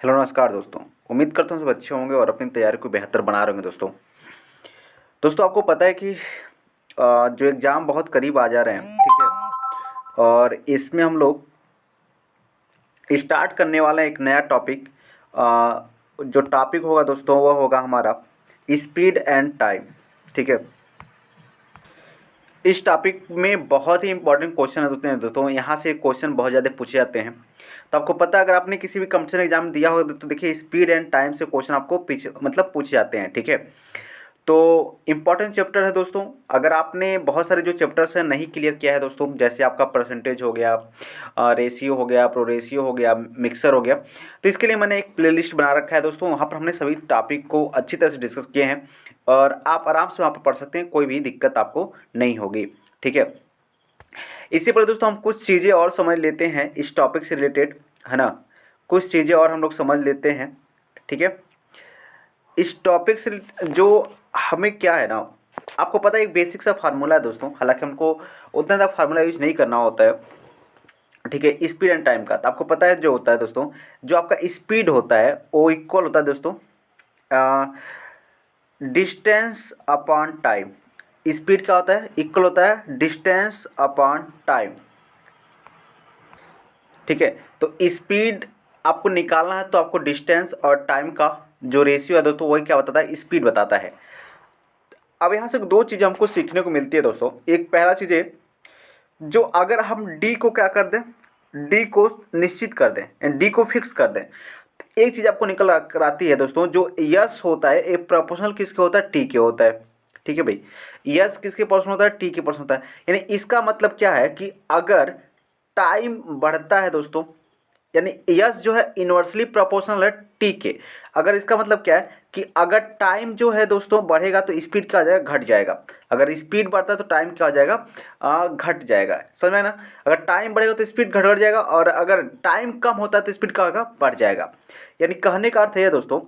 Hello नमस्कार दोस्तों। उम्मीद करता हूँ सब अच्छे होंगे और अपनी तैयारी को बेहतर बना रहे होंगे दोस्तों। आपको पता है कि जो एग्ज़ाम बहुत करीब आ जा रहे हैं, ठीक है, और इसमें हम लोग स्टार्ट करने वाले हैं एक नया टॉपिक। जो टॉपिक होगा दोस्तों वो होगा हमारा स्पीड एंड टाइम, ठीक है। इस टॉपिक में बहुत ही इंपॉर्टेंट क्वेश्चन होते हैं दोस्तों। यहाँ से क्वेश्चन बहुत ज़्यादा पूछे जाते हैं। तो आपको पता है, अगर आपने किसी भी कॉम्पिटिशन एग्जाम दिया होगा तो देखिए स्पीड एंड टाइम से क्वेश्चन आपको पीछे मतलब पूछे जाते हैं, ठीक है। तो इम्पॉर्टेंट चैप्टर है दोस्तों। अगर आपने बहुत सारे जो चैप्टर्स हैं नहीं क्लियर किया है दोस्तों, जैसे आपका परसेंटेज हो गया, रेशियो हो गया, प्रो रेशियो हो गया, मिक्सर हो गया, तो इसके लिए मैंने एक प्लेलिस्ट बना रखा है दोस्तों। वहाँ पर हमने सभी टॉपिक को अच्छी तरह से डिस्कस किए हैं और आप आराम से वहाँ पर पढ़ सकते हैं, कोई भी दिक्कत आपको नहीं होगी, ठीक है। इससे पहले दोस्तों हम कुछ चीज़ें और समझ लेते हैं इस टॉपिक से रिलेटेड, है ना। कुछ चीज़ें और हम लोग समझ लेते हैं, ठीक है। इस टॉपिक से जो हमें क्या है ना, आपको पता है एक बेसिक सा फार्मूला है दोस्तों, हालांकि हमको उतना ज़्यादा फार्मूला यूज नहीं करना होता है, ठीक है। स्पीड एंड टाइम का तो आपको पता है जो होता है दोस्तों, जो आपका स्पीड होता है वो इक्वल होता है दोस्तों डिस्टेंस अपॉन टाइम। स्पीड क्या होता है? इक्वल होता है डिस्टेंस अपॉन टाइम, ठीक है। तो स्पीड आपको निकालना है तो आपको डिस्टेंस और टाइम का जो रेशियो है दोस्तों वही क्या बताता है? स्पीड बताता है। अब यहाँ से दो चीज़ें हमको सीखने को मिलती है दोस्तों। एक पहला चीज़ है, जो अगर हम डी को क्या कर दें, डी को निश्चित कर दें, डी को फिक्स कर दें, तो एक चीज़ आपको निकल कर आती है दोस्तों, जो यस होता है एक प्रोपोर्शनल किसके होता है? टी के होता है, ठीक है भाई। यस किसके प्रोपोर्शनल होता है? टी के प्रोपोर्शनल होता है। यानी इसका मतलब क्या है कि अगर टाइम बढ़ता है दोस्तों, यानी यस जो है इन्वर्सली प्रोपोर्शनल है टी के। अगर इसका मतलब क्या है कि अगर टाइम जो है दोस्तों बढ़ेगा तो स्पीड क्या हो जाएगा? घट जाएगा। अगर स्पीड बढ़ता है तो टाइम क्या हो जाएगा? घट जाएगा। समझ में ना? अगर टाइम बढ़ेगा तो स्पीड घट जाएगा और अगर टाइम कम होता है तो स्पीड क्या होगा? बढ़ जाएगा। यानी कहने का अर्थ है दोस्तों,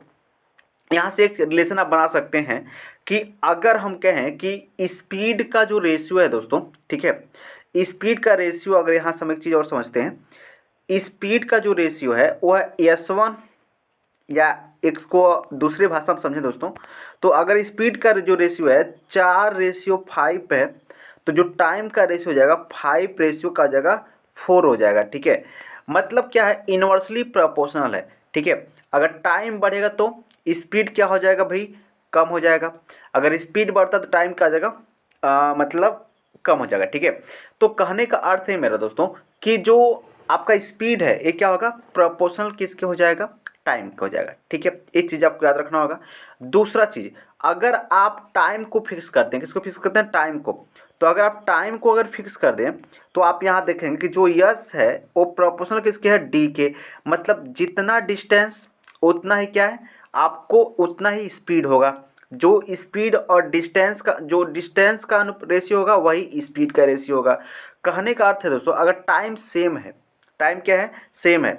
यहाँ से एक रिलेशन आप बना सकते हैं कि अगर हम कहें कि स्पीड का जो रेशियो है दोस्तों, ठीक है, स्पीड का रेशियो, अगर यहाँ से हम एक चीज़ और समझते हैं, स्पीड का जो रेशियो है वो है S1, या इसको दूसरे भाषा में समझें दोस्तों, तो अगर स्पीड का जो रेशियो है 4:5 है, तो जो टाइम का रेशियो हो जाएगा 5 का जगह 4 हो जाएगा, ठीक है। मतलब क्या है? इन्वर्सली प्रोपोर्शनल है, ठीक है। अगर टाइम बढ़ेगा तो स्पीड क्या हो जाएगा भाई? कम हो जाएगा। अगर स्पीड बढ़ता तो टाइम क्या हो जाएगा? मतलब कम हो जाएगा, ठीक है। तो कहने का अर्थ है मेरा दोस्तों कि जो आपका स्पीड है ये क्या होगा? प्रोपोर्शनल किसके हो जाएगा? टाइम का हो जाएगा, ठीक है। एक चीज़ आपको याद रखना होगा। दूसरा चीज़, अगर आप टाइम को फिक्स करते हैं, किसको फिक्स करते हैं? टाइम को। तो अगर आप टाइम को अगर फिक्स कर दें तो आप यहाँ देखेंगे कि जो यस है वो प्रोपोर्शनल किसके है? डी के। मतलब जितना डिस्टेंस उतना ही क्या है? आपको उतना ही स्पीड होगा। जो स्पीड और डिस्टेंस का जो डिस्टेंस का रेशियो होगा वही स्पीड का रेशियो होगा। कहने का अर्थ है दोस्तों, अगर टाइम सेम है, टाइम क्या है? सेम है,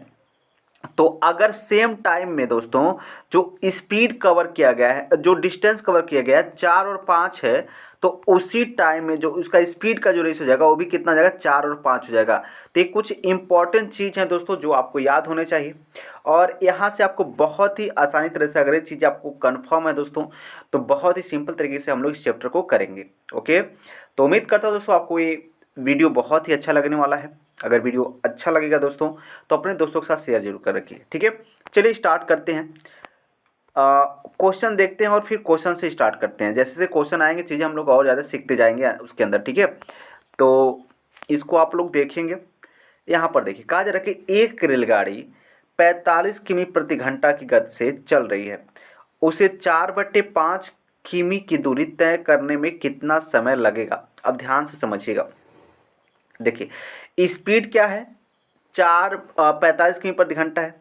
तो अगर सेम टाइम में दोस्तों जो स्पीड कवर किया गया है, जो डिस्टेंस कवर किया गया है 4 और 5 है, तो उसी टाइम में जो उसका स्पीड का जो रेस हो जाएगा वो भी कितना हो जाएगा? 4 और 5 हो जाएगा। तो ये कुछ इंपॉर्टेंट चीज़ है दोस्तों जो आपको याद होने चाहिए, और यहाँ से आपको बहुत ही आसानी तरह से, अगर ये चीज़ आपको कन्फर्म है दोस्तों, तो बहुत ही सिंपल तरीके से हम लोग इस चैप्टर को करेंगे। ओके, तो उम्मीद करता हूँ दोस्तों आपको ये वीडियो बहुत ही अच्छा लगने वाला है। अगर वीडियो अच्छा लगेगा दोस्तों तो अपने दोस्तों के साथ शेयर जरूर कर रखिए, ठीक है। चलिए स्टार्ट करते हैं। क्वेश्चन देखते हैं और फिर क्वेश्चन से स्टार्ट करते हैं। जैसे जैसे क्वेश्चन आएंगे चीज़ें हम लोग और ज़्यादा सीखते जाएंगे उसके अंदर, ठीक है। तो इसको आप लोग देखेंगे। यहाँ पर देखिए कहा जा रहा है कि एक रेलगाड़ी 45 किमी प्रति घंटा की गति से चल रही है, उसे 4/5 किमी की दूरी तय करने में कितना समय लगेगा? अब ध्यान से समझिएगा। देखिए स्पीड क्या है? 45 किमी प्रति घंटा है,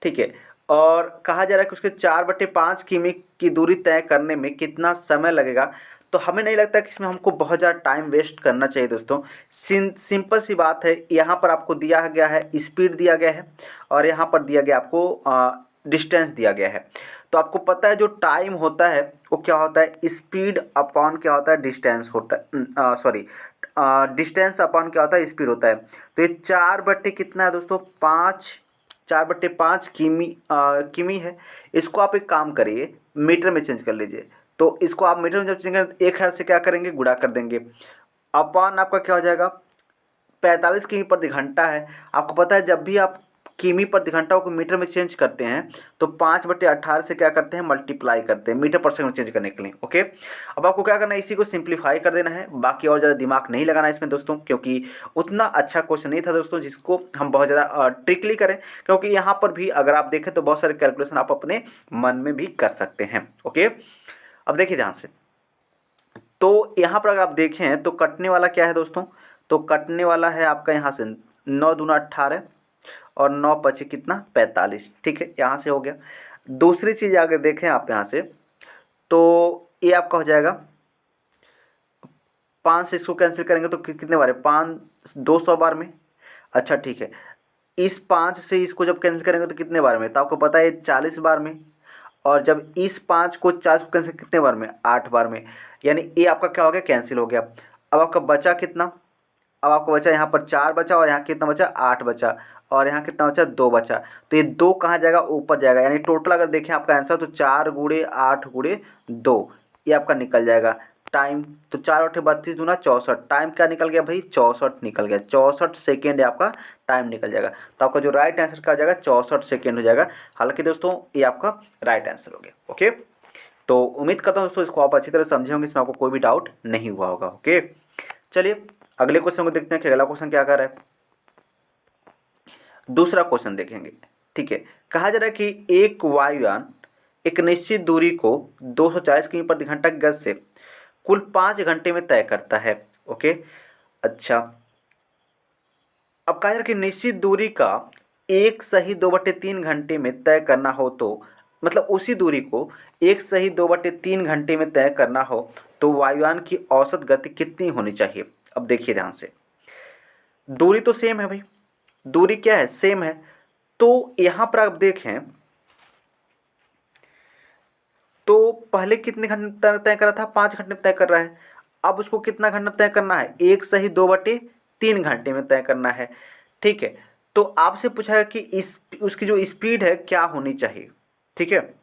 ठीक है। और कहा जा रहा है कि उसके 4/5 किमी की दूरी तय करने में कितना समय लगेगा। तो हमें नहीं लगता कि इसमें हमको बहुत ज़्यादा टाइम वेस्ट करना चाहिए दोस्तों। सिंपल सी बात है, यहाँ पर आपको दिया गया है स्पीड दिया गया है और यहाँ पर दिया गया आपको डिस्टेंस दिया गया है। तो आपको पता है जो टाइम होता है वो क्या होता है? स्पीड अपॉन क्या होता है? डिस्टेंस होता है, सॉरी, डिस्टेंस अपॉन क्या होता है? स्पीड होता है। तो ये 4 बट्टे कितना है दोस्तों? 5, 4/5 किमी है। इसको आप एक काम करिए, मीटर में चेंज कर लीजिए। तो इसको आप मीटर में जब चेंज करेंगे 1000 से क्या करेंगे, गुणा कर देंगे। अपॉन आपका क्या हो जाएगा, 45 किमी प्रति घंटा है। आपको पता है जब भी आप किमी प्रति घंटा को मीटर में चेंज करते हैं तो 5/18 से क्या करते हैं, मल्टीप्लाई करते हैं मीटर पर सेकंड चेंज करने के लिए। ओके, अब आपको क्या करना है, इसी को सिंप्लीफाई कर देना है। बाकी और ज़्यादा दिमाग नहीं लगाना है इसमें दोस्तों, क्योंकि उतना अच्छा क्वेश्चन नहीं था दोस्तों जिसको हम बहुत ज़्यादा ट्रिकली करें। क्योंकि यहाँ पर भी अगर आप देखें तो बहुत सारे कैलकुलेशन आप अपने मन में भी कर सकते हैं। ओके, अब देखिए ध्यान से, तो यहाँ पर अगर आप देखें तो कटने वाला क्या है दोस्तों, तो कटने वाला है आपका यहाँ से 9 दूना 18 और 9 पचे कितना, 45। ठीक है, यहाँ से हो गया। दूसरी चीज़ अगर देखें आप यहाँ से, तो ये आपका हो जाएगा 5 से इसको कैंसिल करेंगे तो कितने बार है, 5 200 बार में। अच्छा ठीक है, इस 5 से इसको जब कैंसिल करेंगे तो कितने बार में, तो आपको पता है 40 बार में। और जब इस 5 को 40 को कैंसिल कितने बार में, 8 बार में। यानी ये आपका क्या हो गया, कैंसिल हो गया। अब आपका बचा कितना, अब आपको बचा यहाँ पर 4 बचा और यहाँ कितना बचा, 8 बचा और यहाँ कितना बचा, 2 बचा। तो ये 2 कहाँ जाएगा, ऊपर जाएगा। यानी टोटल अगर देखें आपका आंसर तो 4 गुणे 8 गुणे 2 ये आपका निकल जाएगा। टाइम तो 4 8 32 दूना 64, टाइम क्या निकल गया भाई, 64 निकल गया। 64 सेकेंड आपका टाइम निकल जाएगा। तो आपका जो राइट आंसर का जाएगा 64 सेकेंड हो जाएगा। हालांकि दोस्तों ये आपका राइट आंसर हो गया। ओके, तो उम्मीद करता हूँ दोस्तों इसको आप अच्छी तरह समझे होंगे, इसमें आपको कोई भी डाउट नहीं हुआ होगा। ओके, चलिए अगले क्वेश्चन को देखते हैं कि अगला क्वेश्चन क्या कर रहा है। दूसरा क्वेश्चन देखेंगे। ठीक है, कहा जा रहा है कि एक वायुयान एक निश्चित दूरी को 240 किमी प्रति घंटा की गति से कुल 5 घंटे में तय करता है। ओके, अच्छा, अब कहा जा रहा है कि निश्चित दूरी का एक सही 2/3 घंटे में तय करना हो, तो मतलब उसी दूरी को एक सही 2/3 घंटे में तय करना हो तो वायुयान की औसत गति कितनी होनी चाहिए। अब देखिए ध्यान से, दूरी तो सेम है भाई, दूरी क्या है, सेम है। तो यहाँ पर आप देखें तो पहले कितने घंटे तय करा था, 5 घंटे में तय कर रहा है। अब उसको कितना घंटा तय करना है, एक सही 2/3 घंटे में तय करना है। ठीक है, तो आपसे पूछा है कि इस उसकी जो स्पीड है क्या होनी चाहिए। ठीक है,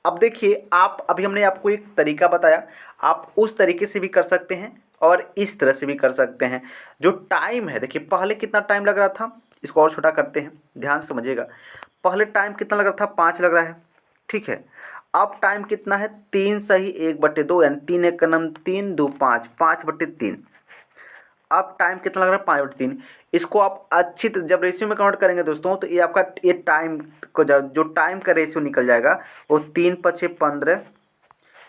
अब देखिए आप, अभी हमने आपको एक तरीका बताया, आप उस तरीके से भी कर सकते हैं और इस तरह से भी कर सकते हैं। जो टाइम है देखिए, पहले कितना टाइम लग रहा था, इसको और छोटा करते हैं, ध्यान से समझिएगा। पहले टाइम कितना लग रहा था, 5 लग रहा है। ठीक है, अब टाइम कितना है, 3 सही 1/2, यानी 3 1 का नाम 3 2 5, 5/3। अब टाइम कितना लग रहा है, 5/3। इसको आप अच्छी जब रेशियो में कन्वर्ट करेंगे दोस्तों, तो ये आपका ये टाइम को जो टाइम का रेशियो निकल जाएगा वो 3 5 15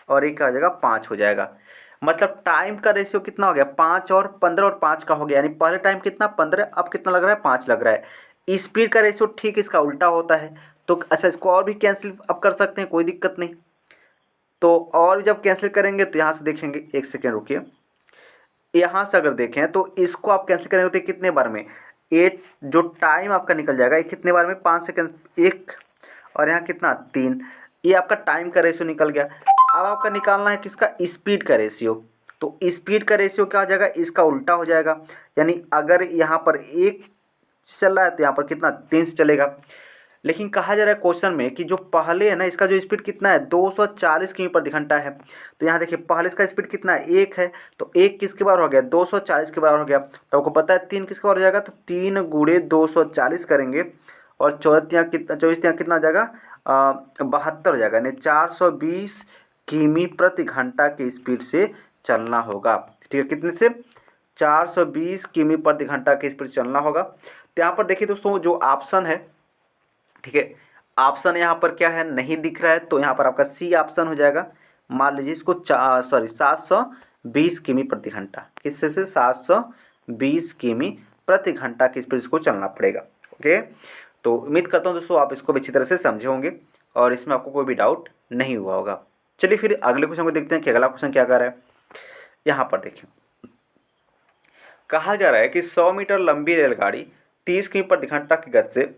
और एक आ जाएगा 5 हो जाएगा। मतलब टाइम का रेशियो कितना हो गया, 5 और 15 और 5 का हो गया। यानी पहले टाइम कितना 15, अब कितना लग रहा है, 5 लग रहा है। स्पीड का रेशियो ठीक इसका उल्टा होता है। तो अच्छा, इसको और भी कैंसिल अब कर सकते हैं, कोई दिक्कत नहीं। तो और जब कैंसिल करेंगे तो यहाँ से देखेंगे, एक सेकेंड रुकिए, यहाँ से अगर देखें तो इसको आप कैंसिल करेंगे तो कितने बार में, 8 जो टाइम आपका निकल जाएगा ये कितने बार में, 5 सेकेंड 1 और यहाँ कितना 3। ये आपका टाइम का रेशियो निकल गया। अब आपका निकालना है किसका, स्पीड का रेशियो। तो स्पीड का रेशियो क्या हो जाएगा, इसका उल्टा हो जाएगा। यानी अगर यहाँ पर 1 चल रहा है तो यहाँ पर कितना 3 से चलेगा। लेकिन कहा जा रहा है क्वेश्चन में कि जो पहले है ना, इसका जो स्पीड कितना है, 240 किमी प्रति घंटा है। तो यहाँ देखिए पहले इसका स्पीड कितना है, 1 है। तो 1 किसके बराबर हो गया, 240 के बराबर हो गया। तो आपको पता है 3 किसके बराबर हो जाएगा, तो 3 गुणे 240 करेंगे और 24 कितना आ जाएगा, 72 हो जाएगा। यानी 420 किमी प्रति घंटा की स्पीड से चलना होगा। ठीक है, कितने से, 420 किमी प्रति घंटा की स्पीड चलना होगा। तो यहाँ पर देखिए दोस्तों जो ऑप्शन है, ठीक है, ऑप्शन यहाँ पर क्या है, नहीं दिख रहा है। तो यहाँ पर आपका सी ऑप्शन हो जाएगा। मान लीजिए इसको 720 किमी प्रति घंटा, किससे से 720 किमी प्रति घंटा की स्पीड इसको चलना पड़ेगा। ओके, तो उम्मीद करता हूँ दोस्तों आप इसको अच्छी तरह से समझे होंगे और इसमें आपको कोई भी डाउट नहीं हुआ होगा। चलिए फिर अगले क्वेश्चन को देखते हैं कि अगला क्वेश्चन क्या कर रहा है। यहाँ पर देखिए, कहा जा रहा है कि 100 मीटर लंबी रेलगाड़ी 30 किमी प्रति घंटा की गति से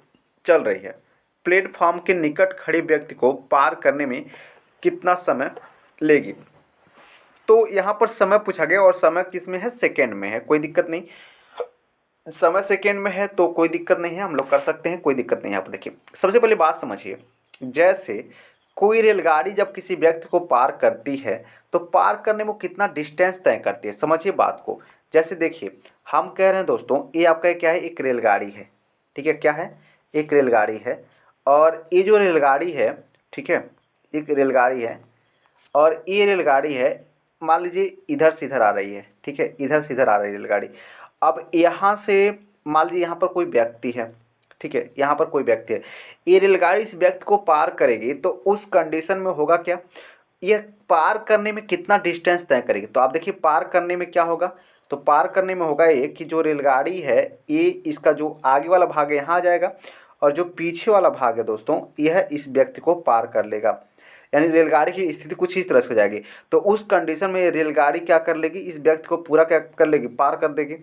चल रही है। प्लेटफॉर्म के निकट खड़े व्यक्ति को पार करने में कितना समय लेगी। तो यहाँ पर समय पूछा गया और समय किस में है, सेकेंड में है, कोई दिक्कत नहीं। समय सेकेंड में है तो कोई दिक्कत नहीं है, हम लोग कर सकते हैं, कोई दिक्कत नहीं है। यहाँ पर देखिए सबसे पहले बात समझिए, जैसे कोई रेलगाड़ी जब किसी व्यक्ति को पार करती है तो पार करने में वो कितना डिस्टेंस तय करती है, समझिए बात को। जैसे देखिए हम कह रहे हैं दोस्तों, ये आपका क्या है, एक रेलगाड़ी है, ठीक है, क्या है, एक रेलगाड़ी है। और ये जो रेलगाड़ी है, ठीक है, एक रेलगाड़ी है और ये रेलगाड़ी है, मान लीजिए इधर से इधर आ रही है, ठीक है, इधर से इधर आ रही है रेलगाड़ी। अब यहाँ से मान लीजिए यहाँ पर कोई व्यक्ति है, ठीक है, यहाँ पर कोई व्यक्ति है, ये रेलगाड़ी इस व्यक्ति को पार करेगी तो उस कंडीशन में होगा क्या, यह पार करने में कितना डिस्टेंस तय करेगी। तो आप देखिए पार करने में क्या होगा, तो पार करने में होगा ये कि जो रेलगाड़ी है ये इसका जो आगे वाला भाग है यहाँ आ जाएगा और जो पीछे वाला भाग है दोस्तों यह इस व्यक्ति को पार कर लेगा। यानी रेलगाड़ी की स्थिति कुछ इस तरह से हो जाएगी। तो उस कंडीशन में रेलगाड़ी क्या कर लेगी, इस व्यक्ति को पूरा क्या कर लेगी, पार कर देगी।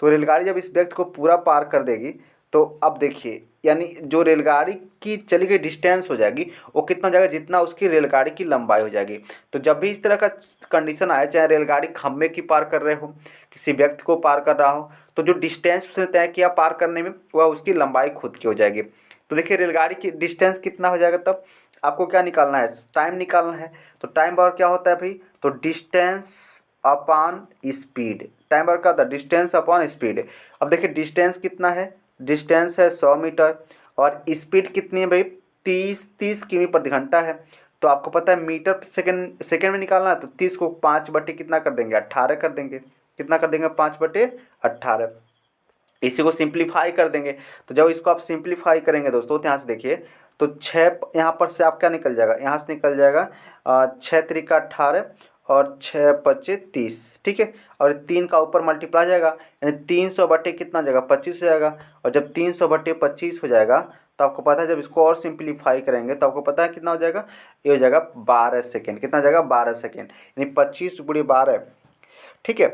तो रेलगाड़ी जब इस व्यक्ति को पूरा पार कर देगी तो अब देखिए यानी जो रेलगाड़ी की चली गई डिस्टेंस हो जाएगी वो कितना हो जाएगा, जितना उसकी रेलगाड़ी की लंबाई हो जाएगी। तो जब भी इस तरह का कंडीशन आए, चाहे रेलगाड़ी खंभे की पार कर रहे हो, किसी व्यक्ति को पार कर रहा हो, तो जो डिस्टेंस उसने तय किया पार करने में वह उसकी लंबाई खुद की हो जाएगी। तो देखिए रेलगाड़ी की डिस्टेंस कितना हो जाएगा, तब आपको क्या निकालना है, टाइम निकालना है। तो टाइम बराबर क्या होता है भाई, तो डिस्टेंस अपॉन स्पीड। टाइम बराबर क्या होता है, डिस्टेंस अपॉन स्पीड। अब देखिए डिस्टेंस कितना है, डिस्टेंस है 100 मीटर और स्पीड कितनी है भाई, 30 किमी प्रति घंटा है। तो आपको पता है मीटर सेकेंड में निकालना है, तो 30 को 5 बटे कितना कर देंगे, 18 कर देंगे। कितना कर देंगे, 5/18। इसी को सिंप्लीफाई कर देंगे। तो जब इसको आप सिंप्लीफाई करेंगे दोस्तों, तो यहाँ से देखिए तो 6 यहाँ पर से आप क्या निकल जाएगा, यहाँ से निकल जाएगा 6 त्रिका 18 और 6 पच्चे 30, ठीक है। और 3 का ऊपर मल्टीप्लाई जाएगा, यानी 300 बटे कितना जाएगा, 25 हो जाएगा। और जब 300 बटे 25 हो जाएगा तो आपको पता है जब इसको और सिंप्लीफाई करेंगे तो आपको पता है कितना हो जाएगा, ये हो जाएगा 12 सेकेंड। कितना हो जाएगा, 12 सेकेंड, यानी 25 × 12, ठीक है।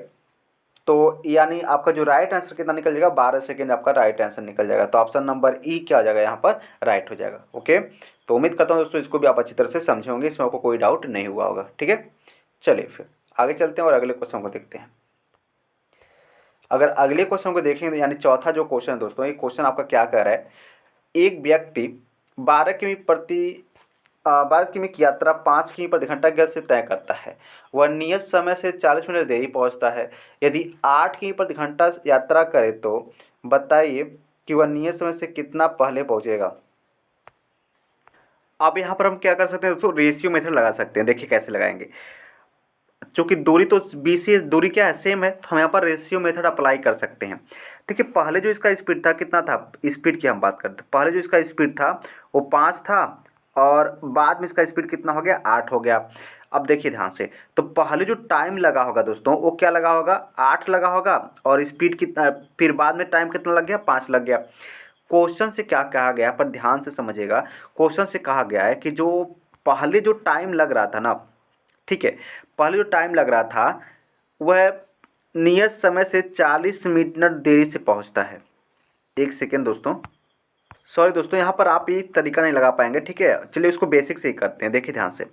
तो यानी आपका जो राइट आंसर कितना निकल जाएगा, 12 सेकेंड आपका राइट आंसर निकल जाएगा। तो ऑप्शन नंबर ई क्या हो जाएगा, यहाँ पर राइट हो जाएगा। ओके, तो उम्मीद करता हूँ दोस्तों इसको भी आप अच्छी तरह से समझे होंगे, इसमें आपको कोई डाउट नहीं हुआ होगा, ठीक है। चलिए फिर आगे चलते हैं और अगले क्वेश्चन को देखते हैं। अगर अगले क्वेश्चन को देखेंगे यानी चौथा जो क्वेश्चन है दोस्तों, ये क्वेश्चन आपका क्या कह रहा है, एक व्यक्ति 12 किमी की यात्रा 5 किमी प्रति घंटा गति से तय करता है। वह नियत समय से 40 मिनट देरी पहुंचता है। यदि 8 किमी प्रति घंटा यात्रा करे तो बताइए कि वह नियत समय से कितना पहले पहुंचेगा। अब यहाँ पर हम क्या कर सकते हैं दोस्तों, रेशियो मेथड लगा सकते हैं। देखिए कैसे लगाएंगे, चूँकि दूरी तो BC दूरी क्या है, सेम है, तो हम यहाँ पर रेशियो मेथड अप्लाई कर सकते हैं। देखिए पहले जो इसका स्पीड था कितना था, स्पीड की हम बात करते हैं, पहले जो इसका स्पीड था वो 5 था और बाद में इसका स्पीड कितना हो गया, 8 हो गया। अब देखिए ध्यान से, तो पहले जो टाइम लगा होगा दोस्तों वो क्या लगा होगा, 8 लगा होगा और स्पीड कितना, फिर बाद में टाइम कितना लग गया, 5 लग गया। क्वेश्चन से क्या कहा गया, पर ध्यान से समझिएगा, क्वेश्चन से कहा गया है कि जो पहले जो टाइम लग रहा था ना, ठीक है, पहले जो टाइम लग रहा था वह नियत समय से 40 मिनट देरी से पहुंचता है। एक सेकेंड दोस्तों, सॉरी दोस्तों, यहाँ पर आप ये तरीका नहीं लगा पाएंगे, ठीक है। चलिए इसको बेसिक से ही करते हैं। देखिए ध्यान से,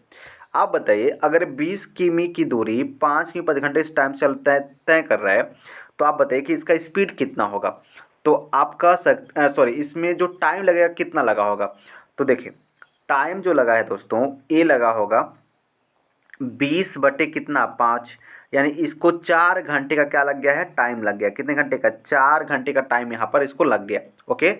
आप बताइए अगर 20 किमी की दूरी 5 किमी प्रति घंटे इस टाइम से तय कर रहा है तो आप बताइए कि इसका स्पीड कितना होगा। तो आप कह सॉरी, इसमें जो टाइम लगेगा कितना लगा होगा। तो देखिए टाइम जो लगा है दोस्तों ये लगा होगा 20 बटे कितना, 5, यानी इसको 4 घंटे का क्या लग गया है, टाइम लग गया। कितने घंटे का, 4 घंटे का टाइम यहाँ पर इसको लग गया। ओके,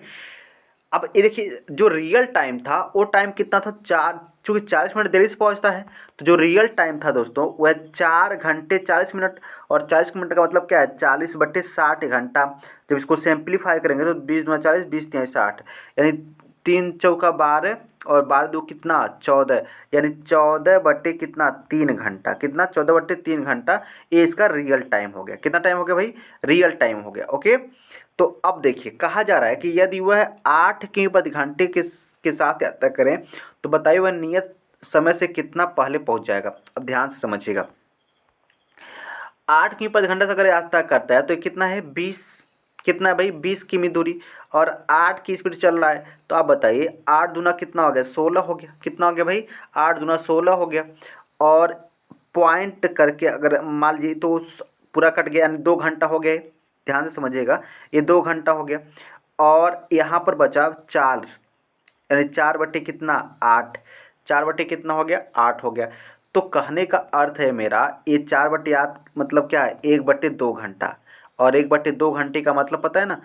अब ये देखिए जो रियल टाइम था वो टाइम कितना था, 4, चूँकि 40 मिनट देरी से पहुँचता है तो जो रियल टाइम था दोस्तों वह 4 घंटे 40 मिनट। और 40 मिनट का मतलब क्या है, 40/60 घंटा। जब इसको सिंप्लीफाई करेंगे तो 20 दूना 40, 20 तिया 60, यानी 3 चौका 12 और 12 दो कितना 14, यानी 14 बटे कितना 3 घंटा। कितना, 14 बटे 3 घंटा, ये इसका रियल टाइम हो गया। कितना टाइम हो गया भाई, रियल टाइम हो गया। ओके, तो अब देखिए कहा जा रहा है कि यदि वह 8 किमी प्रति घंटे के साथ यात्रा करें तो बताइए वह नियत समय से कितना पहले पहुंच जाएगा। अब ध्यान से समझिएगा, 8 किमी प्रति घंटा से अगर यात्रा करता है तो कितना है, 20, कितना है भाई, 20 किमी दूरी और 8 की स्पीड चल रहा है। तो आप बताइए 8 दूना कितना हो गया, 16 हो गया। कितना हो गया भाई, 8 दूना 16 हो गया। और पॉइंट करके अगर मान लीजिए तो पूरा कट गया, यानी 2 घंटा हो गए। ध्यान से समझिएगा, ये 2 घंटा हो गया और यहाँ पर बचा 4, यानी 4 बटे कितना 8, 4 बटे कितना हो गया 8 हो गया। तो कहने का अर्थ है मेरा ये 4 बटे 8 मतलब क्या है 1 बटे 2 घंटा, और 1 बटे 2 घंटे का मतलब पता है ना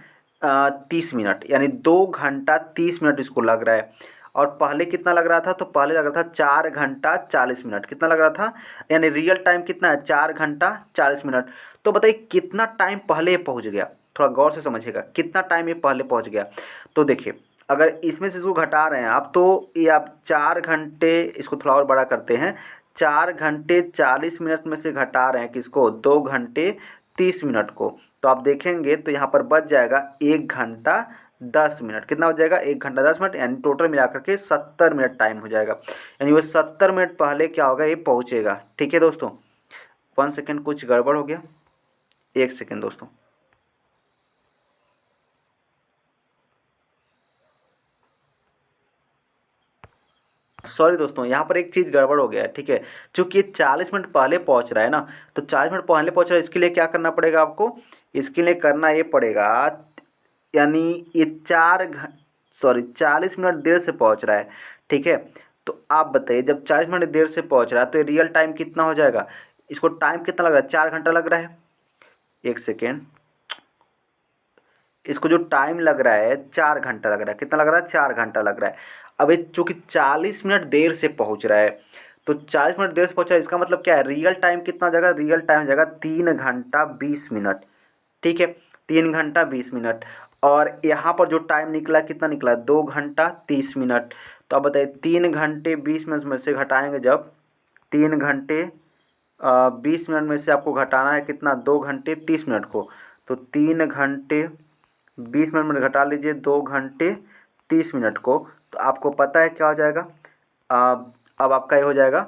30 मिनट, यानी 2 घंटा 30 मिनट इसको लग रहा है। और पहले कितना लग रहा था, तो पहले लग रहा था 4 घंटा 40 मिनट, कितना लग रहा था, यानी रियल टाइम कितना है 4 घंटा 40 मिनट। तो बताइए कितना टाइम पहले ये पहुंच गया, थोड़ा गौर से समझिएगा कितना टाइम ये पहले पहुंच गया। तो देखिए अगर इसमें से इसको घटा रहे हैं आप, तो ये आप 4 घंटे, इसको थोड़ा और बड़ा करते हैं, 4 घंटे 40 मिनट में से घटा रहे हैं किसको 2 घंटे 30 मिनट को, तो आप देखेंगे तो यहाँ पर बच जाएगा 1 घंटा 10 मिनट। कितना बच जाएगा 1 घंटा 10 मिनट, यानी टोटल मिलाकर के 70 मिनट टाइम हो जाएगा, यानी वो 70 मिनट पहले क्या होगा ये पहुँचेगा। ठीक है दोस्तों, 1 सेकेंड कुछ गड़बड़ हो गया, 1 सेकेंड दोस्तों। सॉरी दोस्तों, यहाँ पर एक चीज़ गड़बड़ हो गया है। ठीक है, चूँकि ये 40 मिनट पहले पहुँच रहा है ना, तो 40 मिनट पहले पहुँच रहा है, इसके लिए क्या करना पड़ेगा आपको, इसके लिए करना ये पड़ेगा, यानी ये 40 मिनट देर से पहुँच रहा है। ठीक है, तो आप बताइए जब 40 मिनट देर से पहुँच रहा है तो ये रियल टाइम कितना हो जाएगा, इसको टाइम कितना लग रहा है 4 घंटा लग रहा है। 1 सेकेंड, इसको जो टाइम लग रहा है 4 घंटा लग रहा है, कितना लग रहा है 4 घंटा लग रहा है। अब ये चूँकि 40 मिनट देर से पहुँच रहा है, तो 40 मिनट देर से पहुँचा है, इसका मतलब क्या है रियल टाइम कितना हो जाएगा, रियल टाइम हो जाएगा 3 घंटा 20 मिनट। ठीक है, 3 घंटा 20 मिनट, और यहाँ पर जो टाइम निकला कितना निकला 2 घंटा 30 मिनट। तो अब बताइए 3 घंटे 20 मिनट में से घटाएंगे जब, 3 घंटे 20 मिनट में से आपको घटाना है कितना 2 घंटे 30 मिनट को, तो 3 घंटे 20 मिनट में घटा लीजिए 2 घंटे 30 मिनट को, तो आपको पता है क्या हो जाएगा, अब आपका ये हो जाएगा,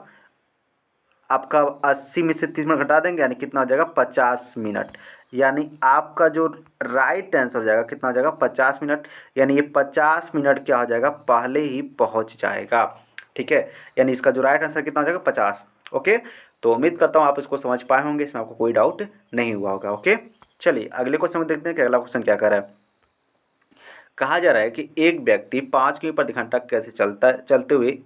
आपका 80 में से 30 मिनट घटा देंगे यानी कितना हो जाएगा 50 मिनट, यानी आपका जो राइट आंसर हो जाएगा कितना हो जाएगा 50 मिनट, यानी ये 50 मिनट क्या हो जाएगा पहले ही पहुंच जाएगा। ठीक है, यानी इसका जो राइट आंसर कितना हो जाएगा 50। ओके, तो उम्मीद करता हूँ आप इसको समझ पाए होंगे, इसमें आपको कोई डाउट नहीं हुआ होगा। ओके, चलिए अगले क्वेश्चन में देखते हैं कि अगला क्वेश्चन क्या कर रहा है। कहा जा रहा है कि एक व्यक्ति 5 किमी प्रति घंटा कैसे चलते हुए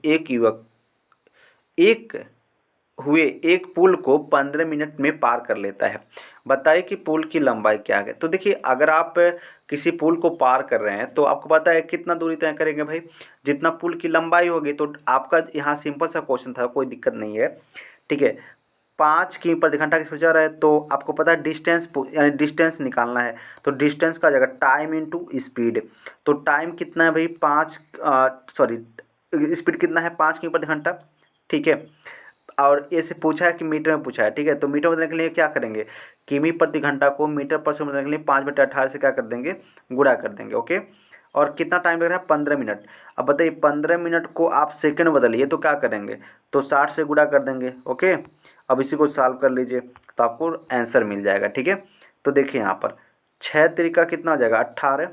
एक पुल को 15 मिनट में पार कर लेता है। बताइए कि पुल की लंबाई क्या है। तो देखिए अगर आप किसी पुल को पार कर रहे हैं तो आपको पता है कितना दूरी तय करेंगे भाई, जितना पुल की लंबाई होगी। तो आपका यहाँ सिंपल सा क्वेश्चन था, कोई दिक्कत नहीं है। ठीक है, 5 किमी प्रति घंटा किस जा रहा है, तो आपको पता है डिस्टेंस, यानी डिस्टेंस निकालना है। तो डिस्टेंस का जगह टाइम इंटू स्पीड, तो टाइम कितना है भाई स्पीड कितना है 5 किमी प्रति घंटा। ठीक है, और ये से पूछा है कि मीटर में पूछा है। ठीक है, तो मीटर बदलने के लिए क्या करेंगे, किमी प्रति घंटा को मीटर पर सेकंड बदलने के लिए 5/18 से क्या कर देंगे, गुणा कर देंगे। ओके, और कितना टाइम लग रहा है 15 मिनट। अब बताइए 15 मिनट को आप सेकंड बदलिए तो क्या करेंगे, तो 60 से गुणा कर देंगे। ओके, अब इसी को सॉल्व कर लीजिए तो आपको आंसर मिल जाएगा। ठीक है, तो देखिए यहाँ पर 6 तरीका कितना हो जाएगा 18,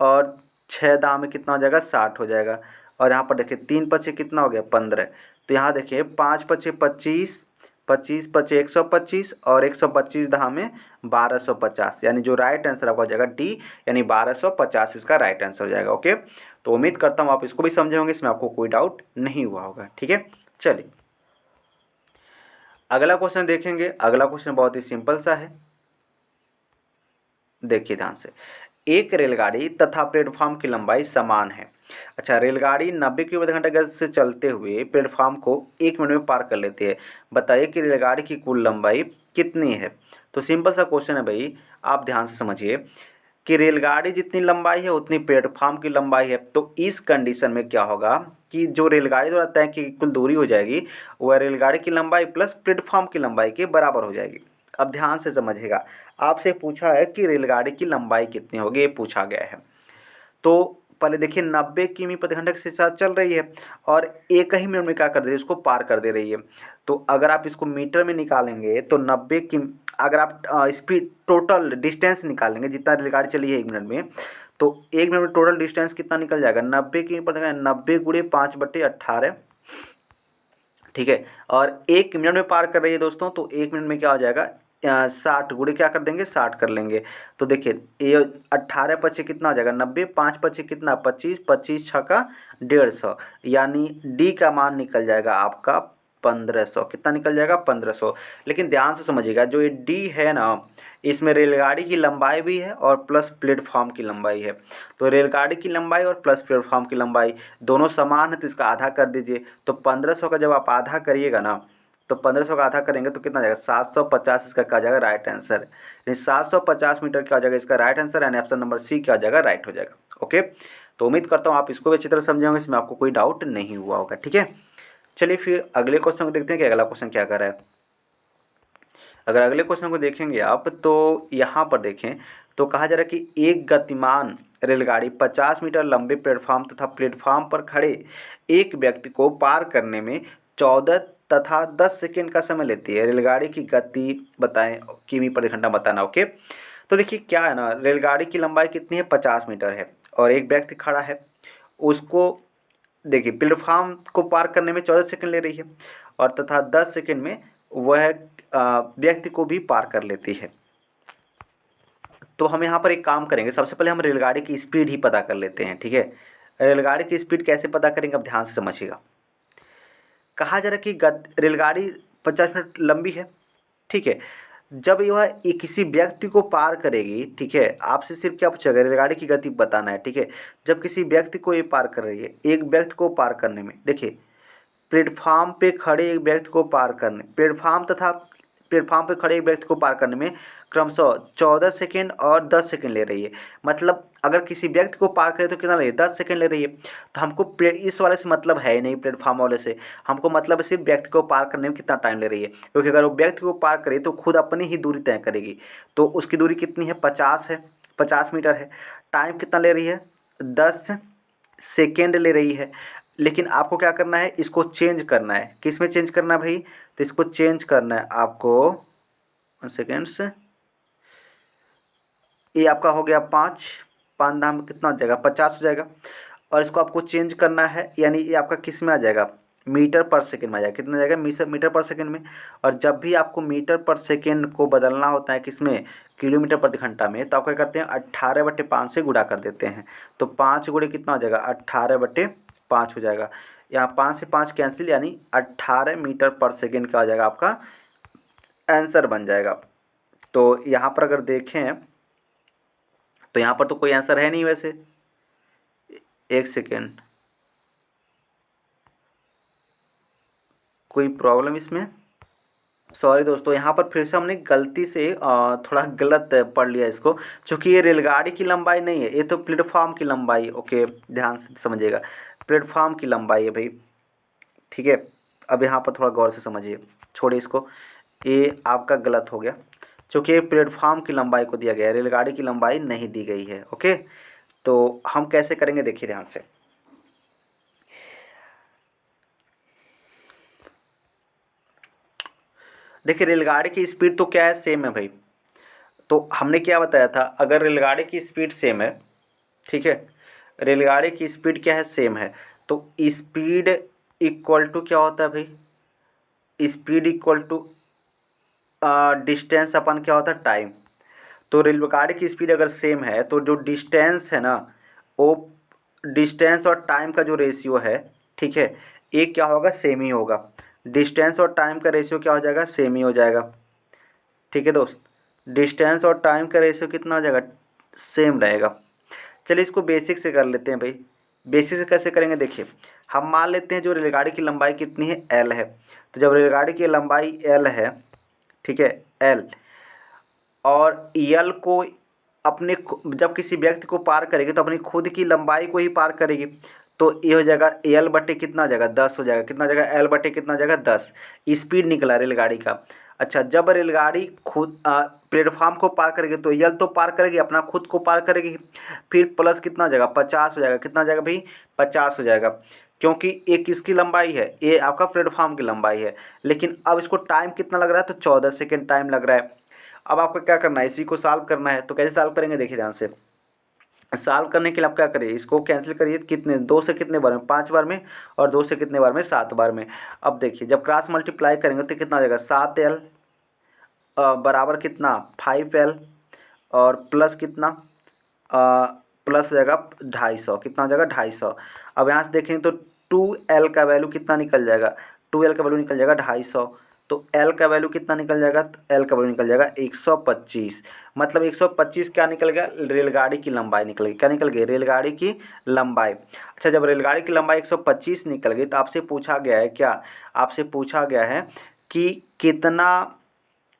और 6 दाम में कितना हो जाएगा 60 हो जाएगा, और यहाँ पर देखिए 3 पचे कितना हो गया 15। तो यहाँ देखिए 5 पचे 25, 25 पचे 125, और 125 दहा में 1250, यानी जो राइट आंसर आपका हो जाएगा डी, यानी 1250 इसका राइट आंसर हो जाएगा। ओके, तो उम्मीद करता हूँ आप इसको भी समझे होंगे, इसमें आपको कोई डाउट नहीं हुआ होगा। ठीक है, चलिए अगला क्वेश्चन देखेंगे। अगला क्वेश्चन बहुत ही सिंपल सा है, देखिए ध्यान से। एक रेलगाड़ी तथा प्लेटफॉर्म की लंबाई समान है। अच्छा, रेलगाड़ी 90 किमी प्रति घंटा गति से चलते हुए प्लेटफॉर्म को 1 मिनट में पार कर लेती है। बताइए कि रेलगाड़ी की कुल लंबाई कितनी है। तो सिंपल सा क्वेश्चन है भाई, आप ध्यान से समझिए कि रेलगाड़ी जितनी लंबाई है उतनी प्लेटफॉर्म की लंबाई है। तो इस कंडीशन में क्या होगा कि जो रेलगाड़ी द्वारा तय की कुल दूरी हो जाएगी वह रेलगाड़ी की लंबाई प्लस प्लेटफॉर्म की लंबाई के बराबर हो जाएगी। अब ध्यान से समझिएगा, आपसे पूछा है कि रेलगाड़ी की लंबाई कितनी होगी, ये पूछा गया है। तो पहले देखिए 90 किमी प्रति घंटा के साथ चल रही है और 1 ही मिनट में क्या कर दे रही है, उसको पार कर दे रही है। तो अगर आप इसको मीटर में निकालेंगे तो 90 किमी, अगर आप स्पीड टोटल डिस्टेंस निकालेंगे जितना रेलगाड़ी चली है 1 मिनट में, तो 1 मिनट में टोटल डिस्टेंस कितना निकल जाएगा 90 किमी प्रति घंटा, 90 गुणे 5/18। ठीक है, और 1 मिनट में पार कर रही है दोस्तों, तो 1 मिनट में क्या हो जाएगा 60 गुणे क्या कर देंगे 60 कर लेंगे। तो देखिए ये 18 पचे कितना हो जाएगा 90, 5 पचे कितना 25, 25 छक्का 150, यानी डी का मान निकल जाएगा आपका 1500। कितना निकल जाएगा 1500। लेकिन ध्यान से समझिएगा जो ये डी है ना, इसमें रेलगाड़ी की लंबाई भी है और प्लस प्लेटफॉर्म की लंबाई है। तो रेलगाड़ी की लंबाई और प्लस प्लेटफॉर्म की लंबाई दोनों समान है, तो इसका आधा कर दीजिए। तो 1500 का जब आप आधा करिएगा ना, तो 1500 का आधा करेंगे तो कितना जाएगा 750, इसका क्या हो जाएगा राइट आंसर। 750 मीटर क्या हो जाएगा इसका राइट आंसर, यानी ऑप्शन नंबर सी क्या हो जाएगा राइट हो जाएगा। ओके, तो उम्मीद करता हूँ आप इसको भी अच्छी तरह समझे होंगे, इसमें आपको कोई डाउट नहीं हुआ होगा। ठीक है, चलिए फिर अगले क्वेश्चन को देखते हैं कि अगला क्वेश्चन क्या कर रहा है। अगर अगले क्वेश्चन को देखेंगे आप तो यहाँ पर देखें तो कहा जा रहा है कि एक गतिमान रेलगाड़ी 50 मीटर लंबे प्लेटफॉर्म तथा प्लेटफॉर्म पर खड़े एक व्यक्ति को पार करने में 14 तथा 10 सेकेंड का समय लेती है। रेलगाड़ी की गति बताएं, किमी प्रति घंटा बताना। ओके, तो देखिए क्या है ना, रेलगाड़ी की लंबाई कितनी है 50 मीटर है और एक व्यक्ति खड़ा है, उसको देखिए प्लेटफॉर्म को पार करने में 14 सेकंड ले रही है और तथा 10 सेकंड में वह व्यक्ति को भी पार कर लेती है। तो हम यहाँ पर एक काम करेंगे, सबसे पहले हम रेलगाड़ी की स्पीड ही पता कर लेते हैं। ठीक है, रेलगाड़ी की स्पीड कैसे पता करेंगे अब ध्यान से समझिएगा। कहा जा रहा है कि रेलगाड़ी 50 मिनट लंबी है। ठीक है, जब यह किसी व्यक्ति को पार करेगी, ठीक है, आपसे सिर्फ क्या पूछेगा रेलगाड़ी की गति बताना है। ठीक है, जब किसी व्यक्ति को ये पार कर रही है, एक व्यक्ति को पार करने में, देखिए प्लेटफार्म पे खड़े एक व्यक्ति को पार करने, प्लेटफार्म पे खड़े एक व्यक्ति को पार करने में क्रमशः 14 सेकेंड और 10 सेकेंड ले रही है। मतलब अगर किसी व्यक्ति को पार करे तो कितना ले रही है 10 सेकेंड ले रही है। तो हमको इस वाले से मतलब है ही नहीं, प्लेटफार्म वाले से हमको मतलब है सिर्फ व्यक्ति को पार करने में कितना टाइम ले रही है, क्योंकि अगर वो व्यक्ति को पार करे तो खुद अपनी ही दूरी तय करेगी। तो उसकी दूरी कितनी है 50 है, 50 मीटर है। टाइम कितना ले रही है 10 सेकेंड ले रही है। लेकिन आपको क्या करना है, इसको चेंज करना है। किस में चेंज करना है भाई, तो इसको चेंज करना है आपको सेकेंड्स। ये आपका हो गया 5, 5 दाम कितना हो जाएगा 50 हो जाएगा। और इसको आपको चेंज करना है, यानी ये आपका किस में आ जाएगा मीटर पर सेकेंड में आ जाएगा। कितना आ जाएगा मीटर पर सेकेंड में। और जब भी आपको मीटर पर सेकेंड को बदलना होता है किस में, किलोमीटर प्रति घंटा में, तो आप क्या करते हैं 18/5 से गुणा कर देते हैं। तो 5 गुणे कितना हो जाएगा 18/5 हो जाएगा। यहाँ 5 से 5 कैंसिल, यानी 18 मीटर पर सेकेंड का हो जाएगा आपका आंसर बन जाएगा। तो यहाँ पर अगर देखें तो यहाँ पर तो कोई आंसर है नहीं वैसे। एक सेकेंड, कोई प्रॉब्लम इसमें, सॉरी दोस्तों, यहाँ पर फिर से हमने गलती से थोड़ा गलत पढ़ लिया इसको, क्योंकि ये रेलगाड़ी की लंबाई नहीं है, ये तो प्लेटफॉर्म की लंबाई। ओके, ध्यान से समझिएगा, प्लेटफॉर्म की लंबाई है भाई। ठीक है, अब यहाँ पर थोड़ा गौर से समझिए, छोड़िए इसको, ये आपका गलत हो गया, क्योंकि ये प्लेटफॉर्म की लंबाई को दिया गया है, रेलगाड़ी की लंबाई नहीं दी गई है। ओके, तो हम कैसे करेंगे देखिए ध्यान से। देखिए रेलगाड़ी की स्पीड तो क्या है सेम है भाई। तो हमने क्या बताया था, अगर रेलगाड़ी की स्पीड सेम है, ठीक है, रेलगाड़ी की स्पीड क्या है सेम है, तो स्पीड इक्वल टू क्या होता है भाई, स्पीड इक्वल टू डिस्टेंस अपन क्या होता है टाइम। तो रेलगाड़ी की स्पीड अगर सेम है तो जो डिस्टेंस है ना, वो डिस्टेंस और टाइम का जो रेशियो है, ठीक है, ये क्या होगा सेम ही होगा। डिस्टेंस और टाइम का रेशियो क्या हो जाएगा सेम ही हो जाएगा। ठीक है दोस्त, डिस्टेंस और टाइम का रेशियो कितना हो जाएगा सेम रहेगा। चलिए इसको बेसिक से कर लेते हैं भाई। बेसिक से कैसे करेंगे देखिए, हम मान लेते हैं जो रेलगाड़ी की लंबाई कितनी है एल है। तो जब रेलगाड़ी की लंबाई एल है, ठीक है, एल, और यल को अपने जब किसी व्यक्ति को पार करेगी तो अपनी खुद की लंबाई को ही पार करेगी। तो ये हो जाएगा एल बटे कितना हो जाएगा 10 हो जाएगा। कितना हो जाएगा एल बटे कितना हो जाएगा 10, स्पीड निकला रेलगाड़ी का। अच्छा, जब रेलगाड़ी खुद प्लेटफॉर्म को पार करेगी तो यल तो पार करेगी, अपना खुद को पार करेगी, फिर प्लस कितना हो जाएगा 50 हो जाएगा। कितना हो जाएगा भाई 50 हो जाएगा, क्योंकि ये किसकी लंबाई है, ये आपका प्लेटफॉर्म की लंबाई है। लेकिन अब इसको टाइम कितना लग रहा है, तो 14 सेकेंड टाइम लग रहा है। अब आपको क्या करना है, इसी को सॉल्व करना है। तो कैसे सॉल्व करेंगे देखिए ध्यान से। सॉल्व करने के लिए आप क्या करिए, इसको कैंसिल करिए, कितने 2 से कितने बार में 5 बार में, और 2 से कितने बार में 7 बार में। अब देखिए जब क्रॉस मल्टीप्लाई करेंगे तो कितना हो जाएगा 7L बराबर कितना 5L और प्लस कितना प्लस हो जाएगा 250, कितना हो जाएगा 250। अब यहाँ से देखेंगे तो 2L का वैल्यू कितना निकल जाएगा, 2L का वैल्यू निकल जाएगा 250। तो L का वैल्यू कितना निकल जाएगा, तो L का वैल्यू निकल जाएगा 125। मतलब 125 क्या निकल गया, रेलगाड़ी की लंबाई निकल गई। क्या निकल गई, रेलगाड़ी की लंबाई। अच्छा, जब रेलगाड़ी की लंबाई 125 निकल गई तो आपसे पूछा गया है क्या, आपसे पूछा गया है कि कितना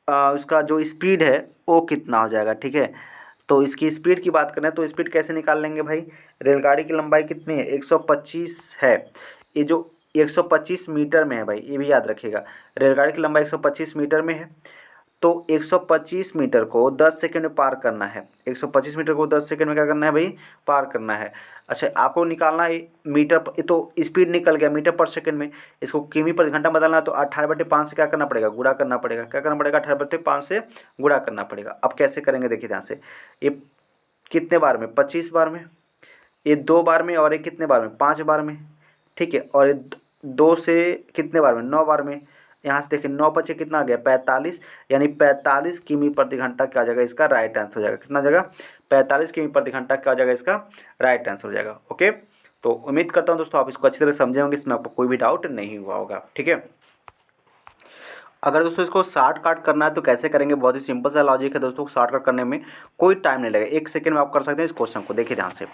उसका जो स्पीड है वो कितना हो जाएगा। ठीक है, तो इसकी स्पीड की बात करें तो स्पीड कैसे निकाल लेंगे भाई, रेलगाड़ी की लंबाई कितनी है 125 है। ये जो 125 मीटर में है भाई, ये भी याद रखिएगा, रेलगाड़ी की लंबाई 125 मीटर में है। तो 125 मीटर को 10 सेकंड में पार करना है। 125 मीटर को 10 सेकंड में क्या करना है भाई, पार करना है। अच्छा, आपको निकालना है मीटर ये तो स्पीड निकल गया मीटर पर सेकंड में, इसको किमी पर घंटा बदलना है तो 18/5 से क्या करना पड़ेगा, गुणा करना पड़ेगा। क्या करना पड़ेगा, 18/5 से गुणा करना पड़ेगा। अब कैसे करेंगे देखिए ध्यान से, ये कितने बार में, 25 बार में, ये 2 बार में, और ये कितने बार में, 5 बार में। ठीक है, और ये 2 से कितने बार में, 9 बार में। यहाँ से देखिए 9 बचे कितना आ गया 45, यानी 45 किमी प्रति घंटा क्या हो जाएगा, इसका राइट आंसर हो जाएगा। कितना जगह 45 किमी प्रति घंटा क्या हो जाएगा, इसका राइट आंसर हो जाएगा। ओके, तो उम्मीद करता हूँ दोस्तों आप इसको अच्छी तरह समझे होंगे, इसमें आपको कोई भी डाउट नहीं हुआ होगा। ठीक है, अगर दोस्तों इसको शॉर्ट कट करना है तो कैसे करेंगे, बहुत ही सिंपल सा लॉजिक है दोस्तों। शॉर्ट कट करने में कोई टाइम नहीं लगेगा, 1 सेकंड में आप कर सकते हैं इस क्वेश्चन को। देखिए ध्यान से,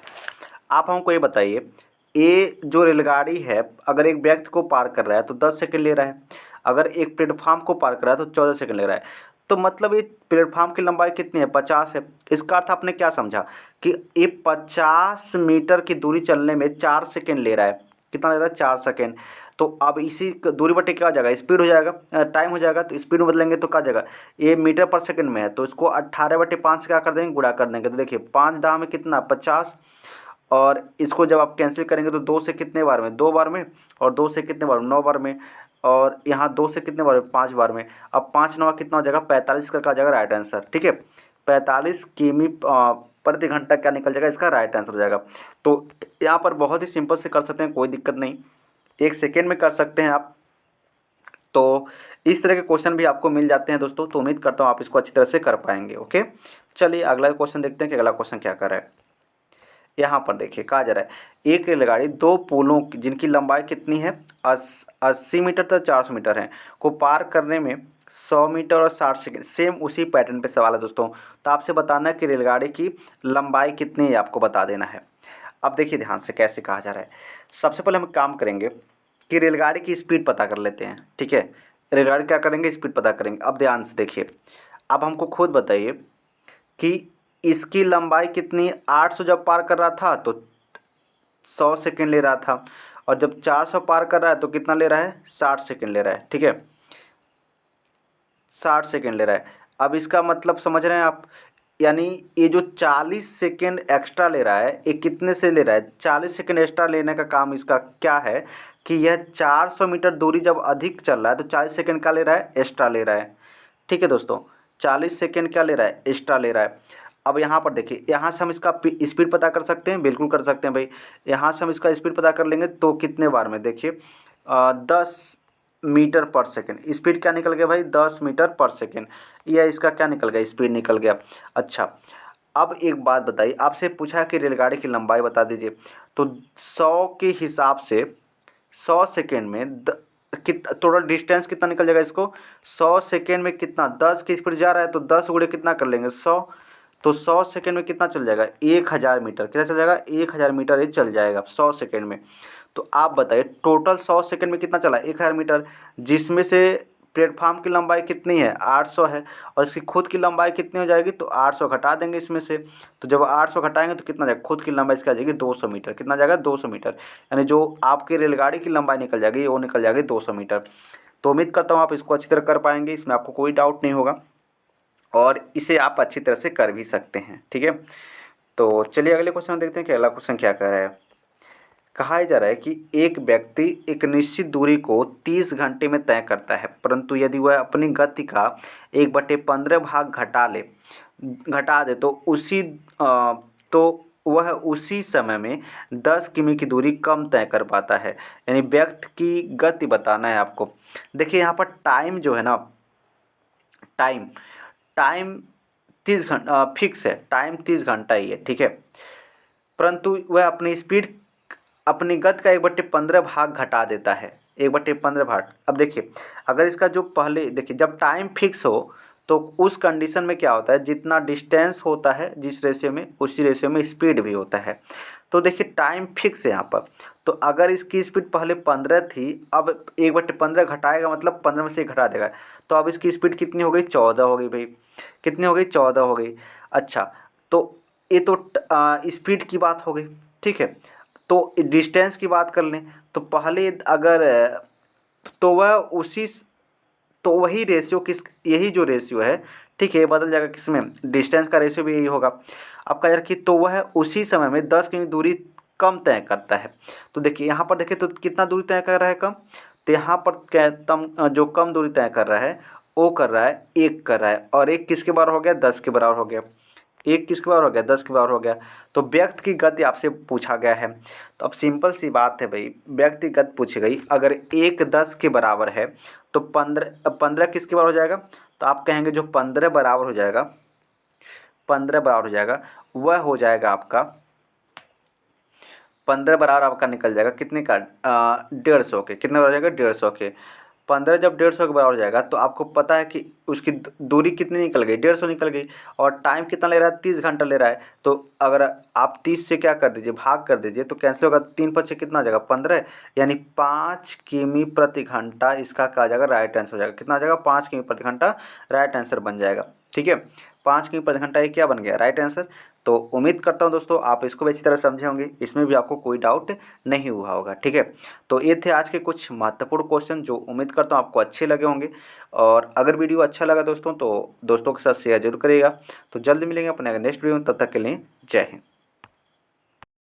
आप हमको ये बताइए, ये जो रेलगाड़ी है अगर एक व्यक्ति को पार कर रहा है तो 10 सेकंड ले रहा है, अगर एक प्लेटफार्म को पार कर रहा है तो 14 सेकंड ले रहा है। तो मतलब ये प्लेटफार्म की लंबाई कितनी है, 50 है। इसका अर्थ आपने क्या समझा कि ये 50 मीटर की दूरी चलने में 4 सेकंड ले रहा है। कितना ले रहा है, 4 सेकंड। तो अब इसी दूरी बटे क्या हो जाएगा, स्पीड हो जाएगा, टाइम हो जाएगा। तो स्पीड में बदलेंगे तो क्या हो जाएगा, ये मीटर पर सेकंड में है तो इसको 18/5 से क्या कर देंगे, गुणा कर देंगे। तो देखिए 5 दाह में कितना 50, और इसको जब आप कैंसिल करेंगे तो 2 से कितने बार में, 2 बार में, और 2 से कितने बार में, 9 बार में, और यहाँ 2 से कितने बार में, 5 बार में। अब 5 9 कितना हो जाएगा 45 का हो जाएगा राइट आंसर। ठीक है, 45 किमी प्रति घंटा क्या निकल जाएगा, इसका राइट आंसर हो जाएगा। तो यहाँ पर बहुत ही सिंपल से कर सकते हैं, कोई दिक्कत नहीं, 1 सेकेंड में कर सकते हैं आप। तो इस तरह के क्वेश्चन भी आपको मिल जाते हैं दोस्तों। तो उम्मीद करता हूँ आप इसको अच्छी तरह से कर पाएंगे। ओके, चलिए अगला क्वेश्चन देखते हैं कि अगला क्वेश्चन क्या कर रहा है। यहाँ पर देखिए कहा जा रहा है, एक रेलगाड़ी 2 पुलों जिनकी लंबाई कितनी है 80 मीटर तक 400 मीटर है को पार करने में 100 मीटर और 60 सेकंड। सेम उसी पैटर्न पे सवाल है दोस्तों। तो आपसे बताना है कि रेलगाड़ी की लंबाई कितनी है, आपको बता देना है। अब देखिए ध्यान से कैसे कहा जा रहा है। सबसे पहले हम काम करेंगे कि रेलगाड़ी की स्पीड पता कर लेते हैं। ठीक है, रेलगाड़ी क्या करेंगे, स्पीड पता करेंगे। अब ध्यान से देखिए, अब हमको खुद बताइए कि इसकी लंबाई कितनी, 800 जब पार कर रहा था तो 100 सेकंड ले रहा था, और जब 400 पार कर रहा है तो कितना ले रहा है, 60 सेकंड ले रहा है। ठीक है, 60 सेकंड ले रहा है। अब इसका मतलब समझ रहे हैं आप, यानी ये जो 40 सेकंड एक्स्ट्रा ले रहा है, ये कितने से ले रहा है, 40 सेकंड एक्स्ट्रा लेने का काम इसका क्या है कि यह 400 मीटर दूरी जब अधिक चल रहा है तो 40 सेकंड क्या ले रहा है, एक्स्ट्रा ले रहा है। ठीक है दोस्तों, 40 सेकंड क्या ले रहा है, एक्स्ट्रा ले रहा है। अब यहाँ पर देखिए, यहाँ से हम इसका स्पीड पता कर सकते हैं, बिल्कुल कर सकते हैं भाई। यहाँ से हम इसका स्पीड पता कर लेंगे तो कितने बार में, देखिए 10 मीटर पर सेकंड। स्पीड क्या निकल गया भाई, 10 मीटर पर सेकंड। यह इसका क्या निकल गया, स्पीड निकल गया। अच्छा, अब एक बात बताइए, आपसे पूछा कि रेलगाड़ी की लंबाई बता दीजिए। तो 100 के हिसाब से 100 सेकेंड में टोटल डिस्टेंस कितना निकल जाएगा इसको, 100 सेकेंड में कितना, 10 की स्पीड जा रहा है तो 10 गुणे कितना कर लेंगे 100। तो 100 सेकेंड में कितना चल जाएगा, 1000 मीटर। कितना चल जाएगा, 1000 मीटर ये चल जाएगा 100 सेकेंड में। तो आप बताइए टोटल 100 सेकेंड में कितना चला, 1000 मीटर, जिसमें से प्लेटफार्म की लंबाई कितनी है 800 है, और इसकी खुद की लंबाई कितनी हो जाएगी, तो 800 घटा देंगे इसमें से। तो जब 800 घटाएंगे तो कितना जाएगा, खुद की लंबाई इसकी आ जाएगी 200 मीटर। कितना जाएगा, 200 मीटर, यानी जो आपकी रेलगाड़ी की लंबाई निकल जाएगी वो निकल जाएगी 200 मीटर। तो उम्मीद करता हूँ आप इसको अच्छी तरह कर पाएंगे, इसमें आपको कोई डाउट नहीं होगा, और इसे आप अच्छी तरह से कर भी सकते हैं। ठीक है, तो चलिए अगले क्वेश्चन देखते हैं कि अगला क्वेश्चन क्या कह रहा है। कहा जा रहा है कि एक व्यक्ति एक निश्चित दूरी को 30 घंटे में तय करता है, परंतु यदि वह अपनी गति का 1/15 भाग घटा दे तो वह उसी समय में 10 किमी की दूरी कम तय कर पाता है। यानी व्यक्ति की गति बताना है आपको। देखिए यहाँ पर टाइम जो है ना, टाइम टाइम 30 घंटा फिक्स है, टाइम 30 घंटा ही है, ठीक है। परंतु वह अपनी स्पीड, अपनी गति का 1/15 भाग घटा देता है, 1/15 भाग। अब देखिए, अगर इसका जो पहले देखिए, जब टाइम फिक्स हो तो उस कंडीशन में क्या होता है, जितना डिस्टेंस होता है जिस रेशियो में, उसी रेशियो में स्पीड भी होता है। तो देखिए टाइम फिक्स है यहाँ पर, तो अगर इसकी स्पीड पहले 15 थी, अब 1/15 घटाएगा मतलब 15 में से घटा देगा, तो अब इसकी स्पीड कितनी हो गई, 14 हो गई भाई। कितनी हो गई, 14 हो गई। अच्छा, तो ये तो स्पीड की बात हो गई, ठीक है। तो डिस्टेंस की बात कर लें तो पहले अगर तो वह उसी, तो वही रेशियो किस, यही जो रेशियो है, ठीक है, ये बदल जाएगा किसमें, डिस्टेंस का रेशियो भी यही होगा। अब कह कि तो वह उसी समय में 10 किमी दूरी कम तय करता है। तो देखिए यहाँ पर देखिए तो कितना दूरी तय कर रहा है, कम। तो यहाँ पर क्या जो कम दूरी तय कर रहा है वो कर रहा है 1 कर रहा है, और 1 किसके बराबर हो गया, 10 के बराबर हो गया। 1 किसके बराबर हो गया, 10 के बराबर हो गया। तो व्यक्त की गति आपसे पूछा गया है, तो अब सिंपल सी बात है भाई, व्यक्त की गति पूछी गई, अगर 1 10 के बराबर है तो 15 किसके बराबर हो जाएगा, तो आप कहेंगे जो 15 बराबर हो जाएगा, 15 बराबर हो जाएगा, वह हो जाएगा आपका 15 बराबर आपका निकल जाएगा कितने का, 150 के। कितने बराबर हो जाएगा, 150 के। 15 जब 150 के बराबर हो जाएगा तो आपको पता है कि उसकी दूरी कितनी निकल गई, 150 निकल गई, और टाइम कितना ले रहा है, 30 घंटा ले रहा है। तो अगर आप 30 से क्या कर दीजिए, भाग कर दीजिए, तो कैंसिल होगा, 3×5 कितना आ जाएगा, 15, यानी 5 किमी प्रति घंटा इसका क्या आ जाएगा, राइट आंसर हो जाएगा। कितना आ जाएगा, 5 किमी प्रति घंटा राइट आंसर बन जाएगा, ठीक है। 5 किमी प्रति घंटा ये क्या बन गया, राइट आंसर। तो उम्मीद करता हूँ दोस्तों आप इसको भी अच्छी तरह समझे होंगे, इसमें भी आपको कोई डाउट नहीं हुआ होगा, ठीक है। तो ये थे आज के कुछ महत्वपूर्ण क्वेश्चन जो उम्मीद करता हूँ आपको अच्छे लगे होंगे। और अगर वीडियो अच्छा लगा दोस्तों तो दोस्तों के साथ शेयर जरूर करिएगा। तो जल्द मिलेंगे अपने नेक्स्ट वीडियो में, तब तक के लिए जय हिंद।